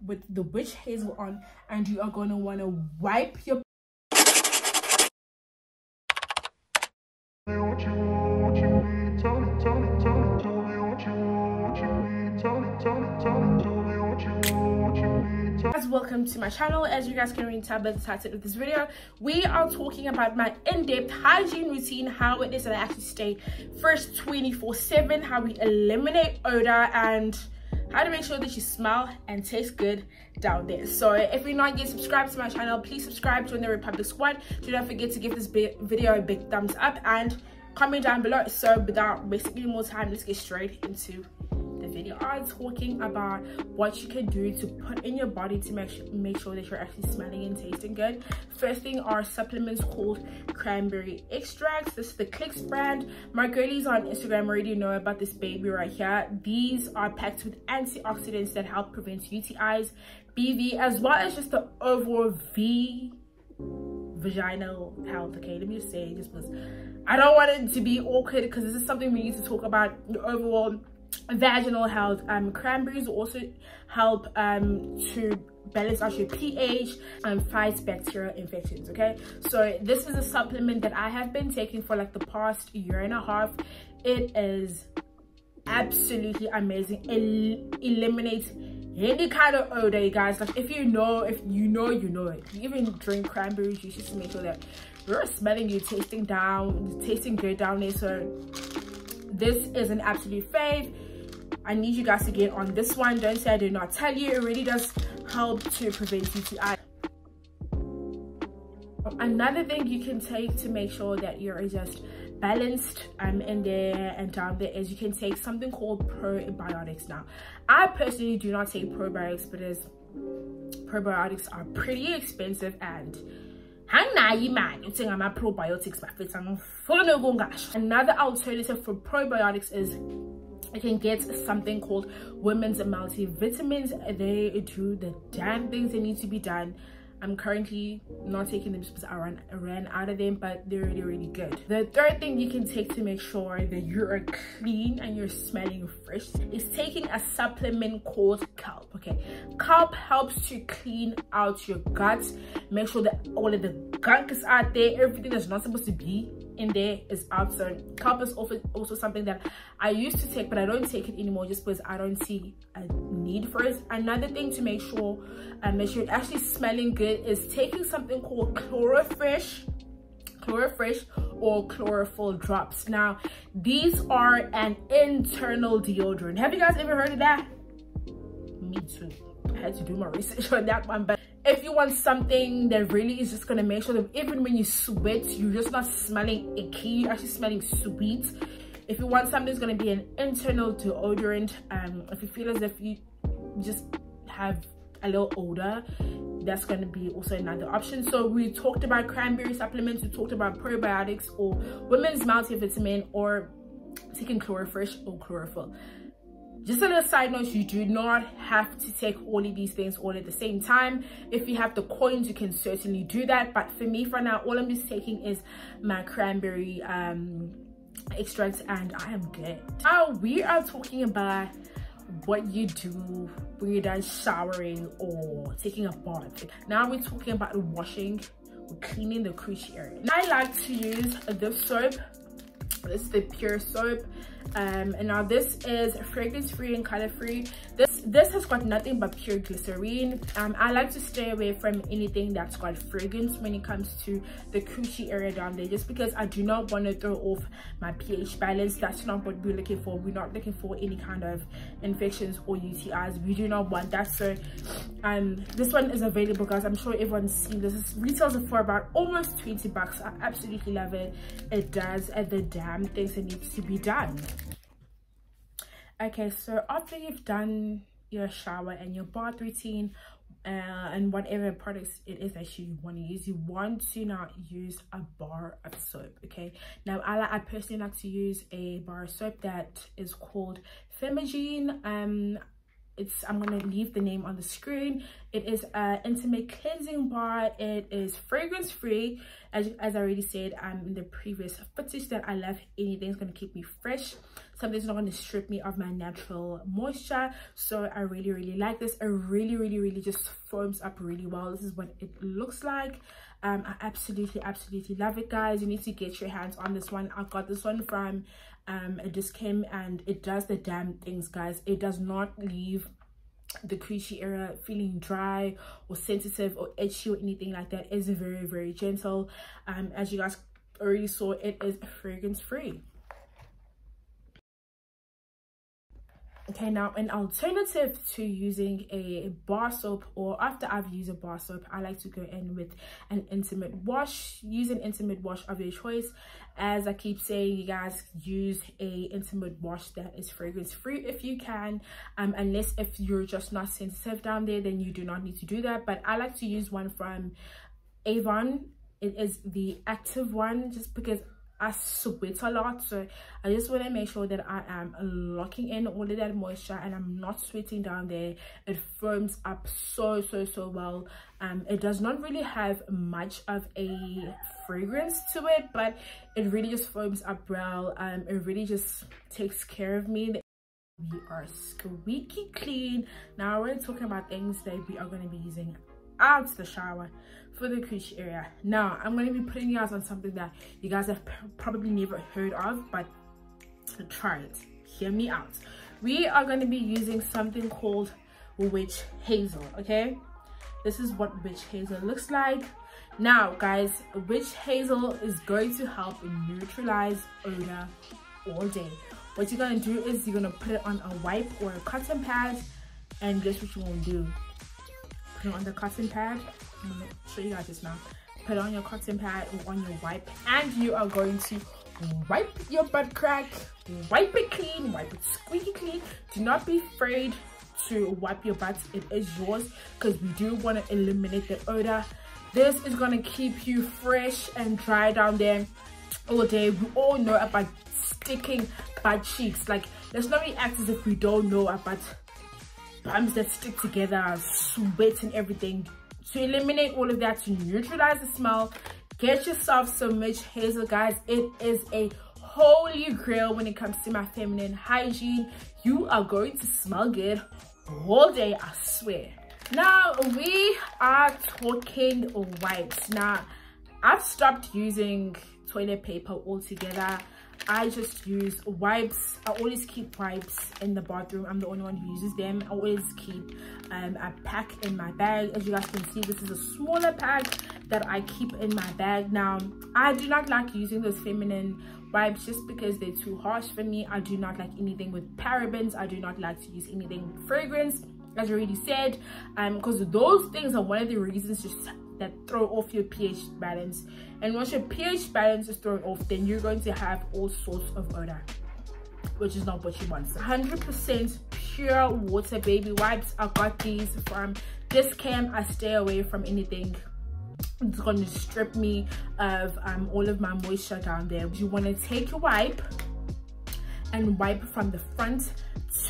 with the witch hazel on, and you are going to want to wipe your guys, welcome to my channel. As you guys can already tell by the title of this video, we are talking about my in-depth hygiene routine, how it is that I actually stay fresh 24/7, how we eliminate odor, and how to make sure that you smell and taste good down there. So if you're not yet subscribed to my channel, please subscribe, join the Republik Squad. Do not forget to give this video a big thumbs up and comment down below. So without wasting any more time, let's get straight into the video. I'm talking about what you can do to put in your body to make sure that you're actually smelling and tasting good. First thing are supplements called cranberry extracts. This is the Clicks brand. My girlies on Instagram already know about this baby right here. These are packed with antioxidants that help prevent UTIs, BV, as well as just the overall vaginal health. Okay, let me just say this because I don't want it to be awkward, because this is something we need to talk about, the overall vaginal health. Cranberries also help to balance out your pH and fight bacterial infections. Okay, so this is a supplement that I have been taking for like the past year and a half. It is absolutely amazing. It eliminates any kind of odor, you guys. Like if you know it. You even drink cranberry juice just to make sure that you're smelling, you're tasting good down there. So this is an absolute fave. I need you guys to get on this one. Don't say I did not tell you. It really does help to prevent UTI. Another thing you can take to make sure that you're just balanced in there and down there is you can take something called probiotics. Now, I personally do not take probiotics because probiotics are pretty expensive, and another alternative for probiotics is you can get something called women's multivitamins. They do the damn things that need to be done. I'm currently not taking them because I ran out of them, but they're really good. The third thing you can take to make sure that you're clean and you're smelling fresh is taking a supplement called kelp. Okay, kelp helps to clean out your guts, make sure that all of the gunk is out there, everything that's not supposed to be in there is out. So kelp is also something that I used to take, but I don't take it anymore just because I don't see a need for it. Another thing to make sure that you're actually smelling good is taking something called chlorofresh or chlorophyll drops. Now these are an internal deodorant. Have you guys ever heard of that? Me too. I had to do my research on that one. But if you want something that really is just going to make sure that even when you sweat, you're just not smelling icky, you're actually smelling sweet. If you want something that's going to be an internal deodorant, if you feel as if you just have a little odor, that's going to be also another option. So we talked about cranberry supplements, we talked about probiotics or women's multivitamin, or taking chlorofresh or chlorophyll. Just a little side note, you do not have to take all of these things all at the same time. If you have the coins, you can certainly do that, but for me for now, all I'm just taking is my cranberry extracts and I am good. Now we are talking about what you do when you're done showering or taking a bath. Now we're talking about washing or cleaning the coochie area. I like to use this soap. This is the pure soap, and now this is fragrance free and color free. This has got nothing but pure glycerine. I like to stay away from anything that's got fragrance when it comes to the coochie area down there, just because I do not want to throw off my pH balance. That's not what we're looking for. We're not looking for any kind of infections or UTIs. We do not want that. So this one is available, guys. I'm sure everyone's seen this. This retails for about almost 20 bucks. I absolutely love it. It does the damn things that needs to be done. Okay, so after you've done your shower and your bath routine and whatever products it is that you want to use, you want to now use a bar of soap. Okay, now I personally like to use a bar of soap that is called Hygiene. I'm gonna leave the name on the screen. It is an intimate cleansing bar. It is fragrance free, as I already said in the previous footage, that I love anything's gonna keep me fresh. Something's not going to strip me of my natural moisture. So I really like this. It really just foams up really well. This is what it looks like. I absolutely love it, guys. You need to get your hands on this one. I got this one from Dischem, and it does the damn things, guys. It does not leave the creasy area feeling dry or sensitive or itchy or anything like that. It's very gentle. As you guys already saw, it is fragrance free. Okay, now an alternative to using a bar soap, or after I've used a bar soap, I like to go in with an intimate wash. Use an intimate wash of your choice. As I keep saying, you guys, use a intimate wash that is fragrance free if you can, unless if you're just not sensitive down there, then you do not need to do that. But I like to use one from Avon. It is the active one, just because I sweat a lot, so I just want to make sure that I am locking in all of that moisture and I'm not sweating down there. It firms up so well. It does not really have much of a fragrance to it, but it really just firms up well. It really just takes care of me. We are squeaky clean. Now we're talking about things that we are going to be using out the shower for the crease area. Now I'm going to be putting you guys on something that you guys have probably never heard of, but try it. Hear me out. We are going to be using something called witch hazel. Okay, this is what witch hazel looks like. Now guys, witch hazel is going to help neutralize odor all day. What you're going to do is you're going to put it on a wipe or a cotton pad, and guess what you want to do? Put it on the cotton pad. I'm going to show you guys this now. Put it on your cotton pad or on your wipe, and you are going to wipe your butt crack. Wipe it clean, wipe it squeaky clean. Do not be afraid to wipe your butt. It is yours, because we do want to eliminate the odor. This is going to keep you fresh and dry down there all day. We all know about sticking butt cheeks. Like, let's not react as if we don't know about bums that stick together, sweat and everything. To eliminate all of that, to neutralize the smell, get yourself some witch hazel, guys. It is a holy grail when it comes to my feminine hygiene. You are going to smell good all day, I swear. Now we are talking wipes. Now I've stopped using toilet paper altogether. I just use wipes. I always keep wipes in the bathroom. I'm the only one who uses them. I always keep a pack in my bag. As you guys can see, this is a smaller pack that I keep in my bag. Now I do not like using those feminine wipes just because they're too harsh for me. I do not like anything with parabens. I do not like to use anything with fragrance, as I already said, because those things are one of the reasons just that throw off your pH balance. And once your pH balance is thrown off, then you're going to have all sorts of odor, which is not what you want. So 100% pure water baby wipes. I got these from Dischem. I stay away from anything it's going to strip me of all of my moisture down there. You want to take your wipe and wipe from the front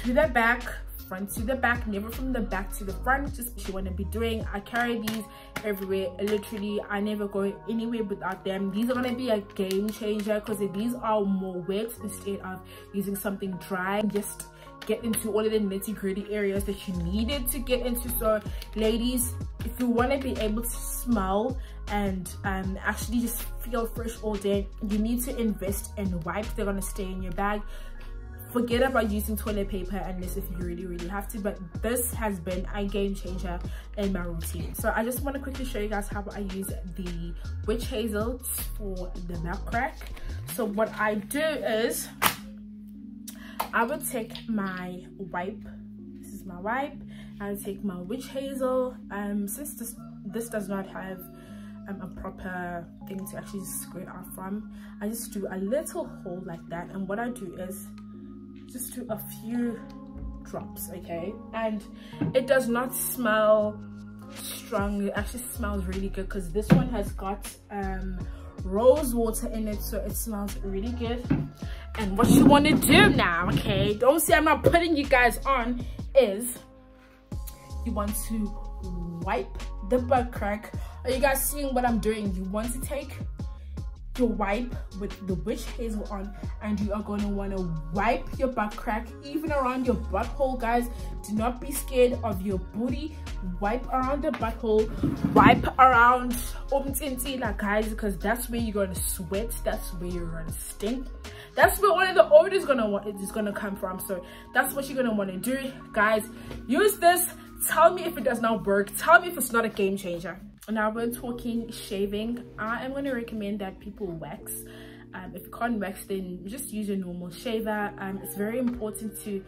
to the back, front to the back, never from the back to the front. Just what you want to be doing. I carry these everywhere. Literally, I never go anywhere without them. These are going to be a game changer because these are more wet instead of using something dry. Just get into all of the nitty-gritty areas that you needed to get into. So ladies, if you want to be able to smell and actually just feel fresh all day, you need to invest in wipes. They're going to stay in your bag. Forget about using toilet paper unless if you really have to, but this has been a game changer in my routine. So I just want to quickly show you guys how I use the witch hazel for the milk crack. So what I do is I would take my wipe. This is my wipe. I would take my witch hazel. Since this does not have a proper thing to actually squirt out from, I just do a little hole like that, and what I do is just do a few drops, okay? And it does not smell strong. It actually smells really good because this one has got rose water in it, so it smells really good. And what you want to do now, okay, don't say I'm not putting you guys on, is you want to wipe the butt crack. Are you guys seeing what I'm doing? You want to take your wipe with the witch hazel on, and you are going to want to wipe your butt crack, even around your butthole, guys. Do not be scared of your booty. Wipe around the butthole, wipe around umtintila, guys, because that's where you're going to sweat, that's where you're going to stink, that's where all of the odor is going to come from. So that's what you're going to want to do, guys. Use this. Tell me if it does not work. Tell me if it's not a game changer. Now we're talking shaving. I am going to recommend that people wax. If you can't wax, then just use a normal shaver. It's very important to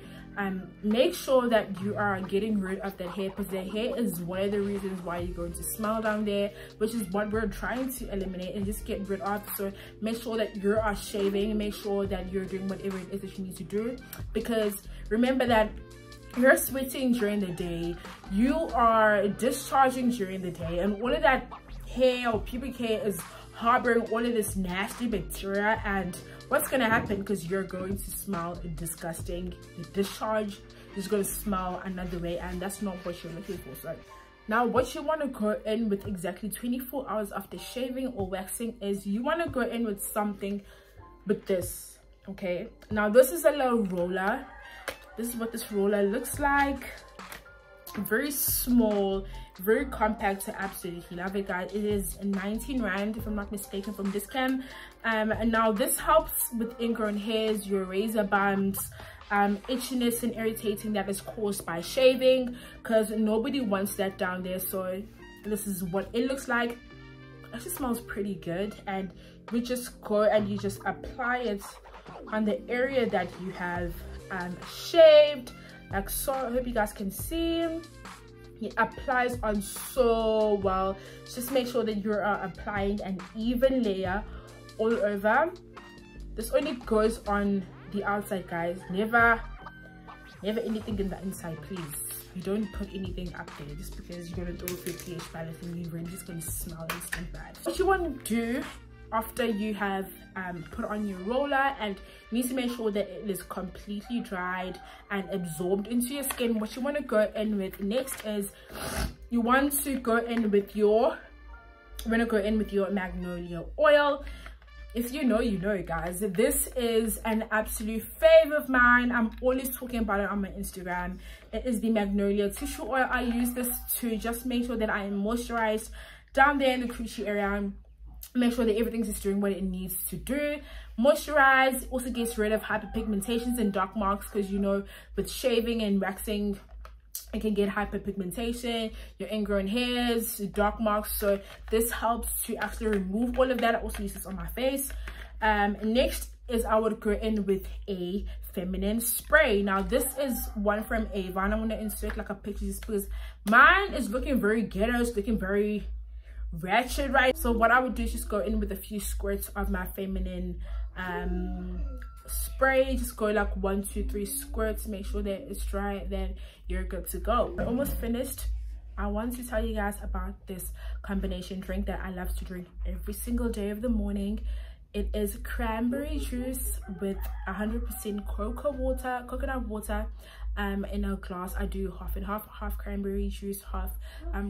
make sure that you are getting rid of that hair, because the hair is one of the reasons why you're going to smell down there, which is what we're trying to eliminate and just get rid of. So make sure that you are shaving, make sure that you're doing whatever it is that you need to do, because remember that you're sweating during the day, you are discharging during the day, and all of that hair or pubic hair is harboring all of this nasty bacteria. And what's going to happen, because you're going to smell disgusting, the discharge is going to smell another way, and that's not what you're looking for. So now what you want to go in with exactly 24 hours after shaving or waxing is you want to go in with something with this. Okay, now this is a little roller. This is what this roller looks like. Very small, very compact. I absolutely love it, guys. It is 19 rand if I'm not mistaken from Discam. And now this helps with ingrown hairs, your razor bumps, itchiness and irritating that is caused by shaving, because nobody wants that down there. So this is what it looks like. It actually smells pretty good, and we just go and you just apply it on the area that you have shaved, like so. I hope you guys can see. It applies on so well. Just make sure that you're applying an even layer all over. This only goes on the outside, guys. Never anything in the inside, please. You don't put anything up there just because you're gonna throw a pH balance and you're really just gonna smell and stink bad. What you want to do after you have put on your roller, and you need to make sure that it is completely dried and absorbed into your skin, what you want to go in with next is you want to go in with your magnolia oil. If you know, you know, guys. This is an absolute favorite of mine. I'm always talking about it on my Instagram. It is the magnolia tissue oil. I use this to just make sure that I am moisturized down there in the coochie area. Make sure that everything's just doing what it needs to do. Moisturize also gets rid of hyperpigmentations and dark marks, because you know with shaving and waxing it can get hyperpigmentation, your ingrown hairs, dark marks. So this helps to actually remove all of that. I also use this on my face. Next is I would go in with a feminine spray. Now this is one from Avon. I'm going to insert like a picture just because mine is looking very ghetto. It's looking very ratchet, right? So what I would do is just go in with a few squirts of my feminine spray. Just go like 1, 2, 3 squirts. Make sure that it's dry, then you're good to go. I'm almost finished. I want to tell you guys about this combination drink that I love to drink every single day of the morning. It is cranberry juice with 100% coconut water in a glass. I do half and half cranberry juice, half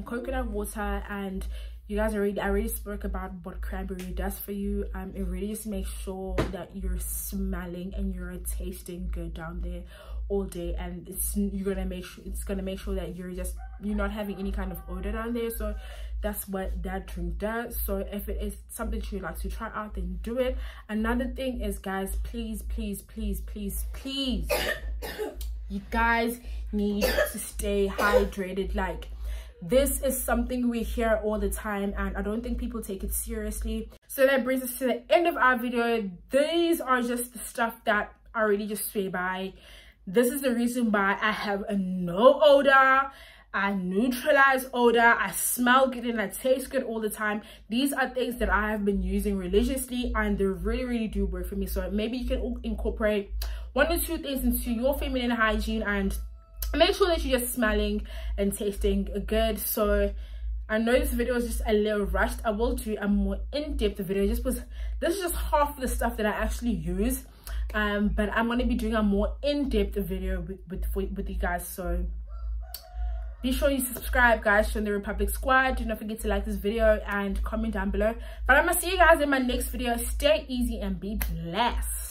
coconut water. And you guys I already spoke about what cranberry does for you. It really just makes sure that you're smelling and you're tasting good down there all day, and it's gonna make sure that you're not having any kind of odor down there. So that's what that drink does. So if it is something you'd like to try out, then do it. Another thing is, guys, please you guys need to stay hydrated. Like, this is something we hear all the time, and I don't think people take it seriously. So that brings us to the end of our video. These are just the stuff that I really just swear by. This is the reason why I have a no odor, I neutralize odor, I smell good, and I taste good all the time. These are things that I have been using religiously, and they really do work for me. So maybe you can incorporate 1 or 2 things into your feminine hygiene and make sure that you're just smelling and tasting good. So I know this video is just a little rushed. I will do a more in-depth video just because this is just half of the stuff that I actually use. But I'm going to be doing a more in-depth video with you guys. So Be sure you subscribe, guys, to the Republik Squad. Do not forget to like this video and comment down below. But I'm gonna see you guys in my next video. Stay easy and be blessed.